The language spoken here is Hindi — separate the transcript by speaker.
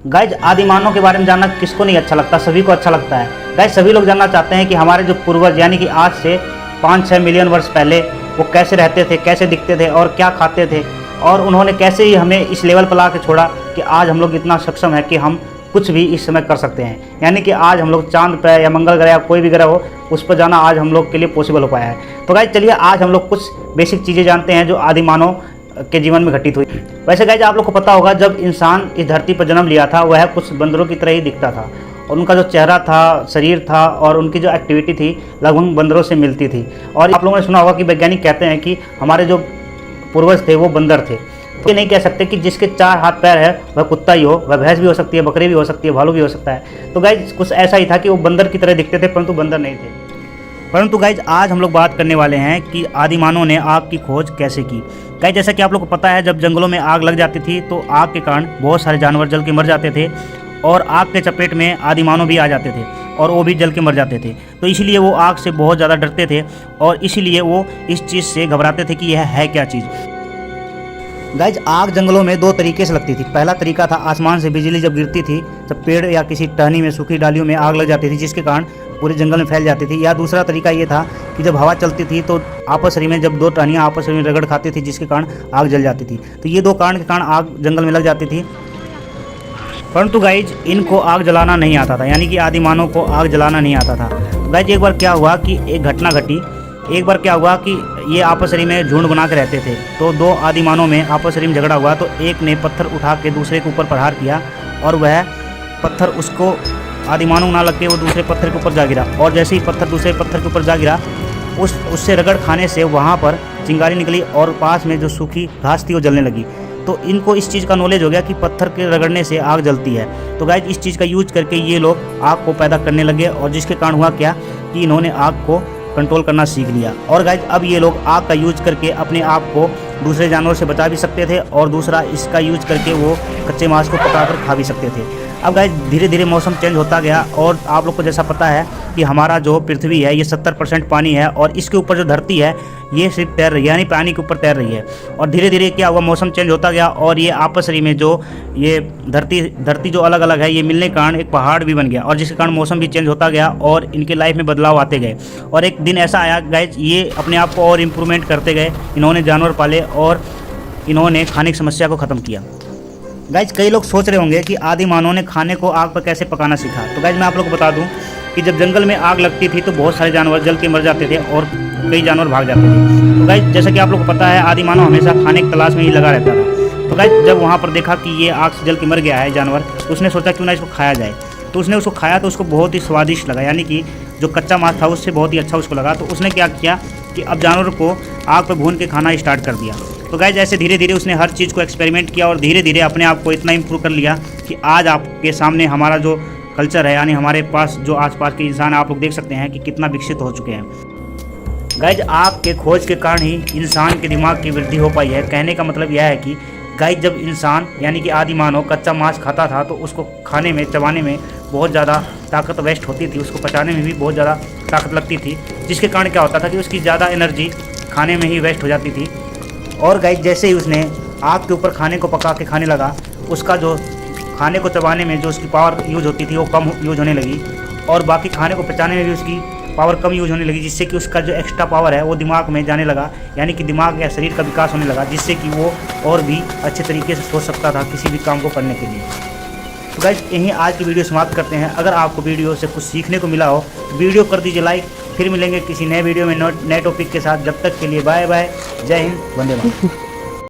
Speaker 1: गाइज आदिमानव के बारे में जानना किसको नहीं अच्छा लगता, सभी को अच्छा लगता है। गाइज सभी लोग जानना चाहते हैं कि हमारे जो पूर्वज यानी कि आज से 5-6 मिलियन वर्ष पहले वो कैसे रहते थे, कैसे दिखते थे और क्या खाते थे, और उन्होंने कैसे ही हमें इस लेवल पर ला के छोड़ा कि आज हम लोग इतना सक्षम है कि हम कुछ भी इस समय कर सकते हैं। यानी कि आज हम लोग चांद पर या मंगल ग्रह या कोई भी ग्रह हो उस पर जाना आज हम लोग के लिए पॉसिबल हो पाया है। तो गाइज चलिए आज हम लोग कुछ बेसिक चीज़ें जानते हैं जो आदिमानव के जीवन में घटित हुई। वैसे गाइज आप लोग को पता होगा जब इंसान इस धरती पर जन्म लिया था वह कुछ बंदरों की तरह ही दिखता था, और उनका जो चेहरा था, शरीर था और उनकी जो एक्टिविटी थी लगभग बंदरों से मिलती थी। और आप लोगों ने सुना होगा कि वैज्ञानिक कहते हैं कि हमारे जो पूर्वज थे वो बंदर थे। तो ये नहीं कह सकते कि जिसके 4 हाथ पैर है वह कुत्ता ही हो, वह भैंस भी हो सकती है, बकरी भी हो सकती है, भालू भी हो सकता है। तो गाइज कुछ ऐसा ही था कि वो बंदर की तरह दिखते थे परंतु बंदर नहीं थे। परंतु गाइज आज हम लोग बात करने वाले हैं कि आदिमानव ने आग की खोज कैसे की। गाइज जैसा कि आप लोग को पता है जब जंगलों में आग लग जाती थी तो आग के कारण बहुत सारे जानवर जल के मर जाते थे, और आग के चपेट में आदिमानव भी आ जाते थे और वो भी जल के मर जाते थे। तो इसीलिए वो आग से बहुत ज़्यादा डरते थे और इसीलिए वो इस चीज़ से घबराते थे कि यह है क्या चीज़। गाइज आग जंगलों में 2 तरीके से लगती थी। पहला तरीका था आसमान से बिजली जब गिरती थी, जब पेड़ या किसी टहनी में सूखी डालियों में आग लग जाती थी जिसके कारण पूरे जंगल में फैल जाती थी। या दूसरा तरीका ये था कि जब हवा चलती थी तो आपस में जब 2 टहनियाँ आपस में रगड़ खाती थी जिसके कारण आग जल जाती थी। तो ये 2 कारण के कारण आग जंगल में लग जाती थी। परंतु गाइज इनको आग जलाना नहीं आता था, यानी कि आदिमानव को आग जलाना नहीं आता था। गाइज एक बार क्या हुआ कि एक घटना घटी। एक बार क्या हुआ कि ये आपस में झुंड बना के रहते थे, तो 2 आदिमानव में आपस में झगड़ा हुआ। तो एक ने पत्थर उठा के दूसरे के ऊपर प्रहार किया और वह पत्थर उसको आदिमानव ना लग के वो दूसरे पत्थर के ऊपर जा गिरा, और जैसे ही पत्थर दूसरे पत्थर के ऊपर जा गिरा उससे रगड़ खाने से वहाँ पर चिंगारी निकली और पास में जो सूखी घास थी वो जलने लगी। तो इनको इस चीज़ का नॉलेज हो गया कि पत्थर के रगड़ने से आग जलती है। तो गाइज इस चीज़ का यूज करके ये लोग आग को पैदा करने लगे, और जिसके कारण हुआ क्या कि इन्होंने आग को कंट्रोल करना सीख लिया। और गाइज अब ये लोग आग का यूज करके अपने आप को दूसरे जानवर से बचा भी सकते थे, और दूसरा इसका यूज करके वो कच्चे मांस को पकाकर खा भी सकते थे। अब गाइज धीरे धीरे मौसम चेंज होता गया, और आप लोग को जैसा पता है कि हमारा जो पृथ्वी है ये 70% पानी है, और इसके ऊपर जो धरती है ये सिर्फ तैर रही है, यानी पानी के ऊपर तैर रही है। और धीरे धीरे क्या हुआ, मौसम चेंज होता गया और ये आपस में जो ये धरती जो अलग अलग है ये मिलने के कारण एक पहाड़ भी बन गया, और जिसके कारण मौसम भी चेंज होता गया और इनके लाइफ में बदलाव आते गए। और एक दिन ऐसा आया गाइज ये अपने आप को और इम्प्रूवमेंट करते गए, इन्होंने जानवर पाले और इन्होंने खाने की समस्या को ख़त्म किया। गाइज कई लोग सोच रहे होंगे कि आदिमानव ने खाने को आग पर कैसे पकाना सीखा। तो गाइज मैं आप लोग को बता दूं कि जब जंगल में आग लगती थी तो बहुत सारे जानवर जल के मर जाते थे और कई जानवर भाग जाते थे। तो गाइज जैसा कि आप लोग को पता है आदिमानव हमेशा खाने की तलाश में ही लगा रहता था। तो गाइज जब वहाँ पर देखा कि ये आग से जल के मर गया है जानवर, तो उसने सोचा क्यों ना इसको खाया जाए। तो उसने उसको खाया तो उसको बहुत ही स्वादिष्ट लगा, यानी कि जो कच्चा मांस था उससे बहुत ही अच्छा उसको लगा। तो उसने क्या किया कि अब जानवर को आग पर भून के खाना स्टार्ट कर दिया। तो गाइज ऐसे धीरे धीरे उसने हर चीज़ को एक्सपेरिमेंट किया और धीरे धीरे अपने आप को इतना इम्प्रूव कर लिया कि आज आपके सामने हमारा जो कल्चर है, यानी हमारे पास जो आसपास के इंसान आप लोग देख सकते हैं कि कितना विकसित हो चुके हैं। गाइज आग के खोज के कारण ही इंसान के दिमाग की वृद्धि हो पाई है। कहने का मतलब यह है कि गाइज जब इंसान यानी कि आदिमानव कच्चा मांस खाता था तो उसको खाने में, चबाने में बहुत ज़्यादा ताकत वेस्ट होती थी, उसको पचाने में भी बहुत ज़्यादा ताकत लगती थी, जिसके कारण क्या होता था कि उसकी ज़्यादा एनर्जी खाने में ही वेस्ट हो जाती थी। और गाइज जैसे ही उसने आग के ऊपर खाने को पका के खाने लगा, उसका जो खाने को चबाने में जो उसकी पावर यूज होती थी वो कम यूज होने लगी, और बाकी खाने को पचाने में भी उसकी पावर कम यूज होने लगी, जिससे कि उसका जो एक्स्ट्रा पावर है वो दिमाग में जाने लगा, यानी कि दिमाग या शरीर का विकास होने लगा, जिससे कि वो और भी अच्छे तरीके से सोच सकता था किसी भी काम को करने के लिए। तो गाइज यहीं आज की वीडियो समाप्त करते हैं। अगर आपको वीडियो से कुछ सीखने को मिला हो तो वीडियो कर दीजिए लाइक। फिर मिलेंगे किसी नए वीडियो में नए टॉपिक के साथ। जब तक के लिए बाय बाय, जय हिंद, वंदे मातरम।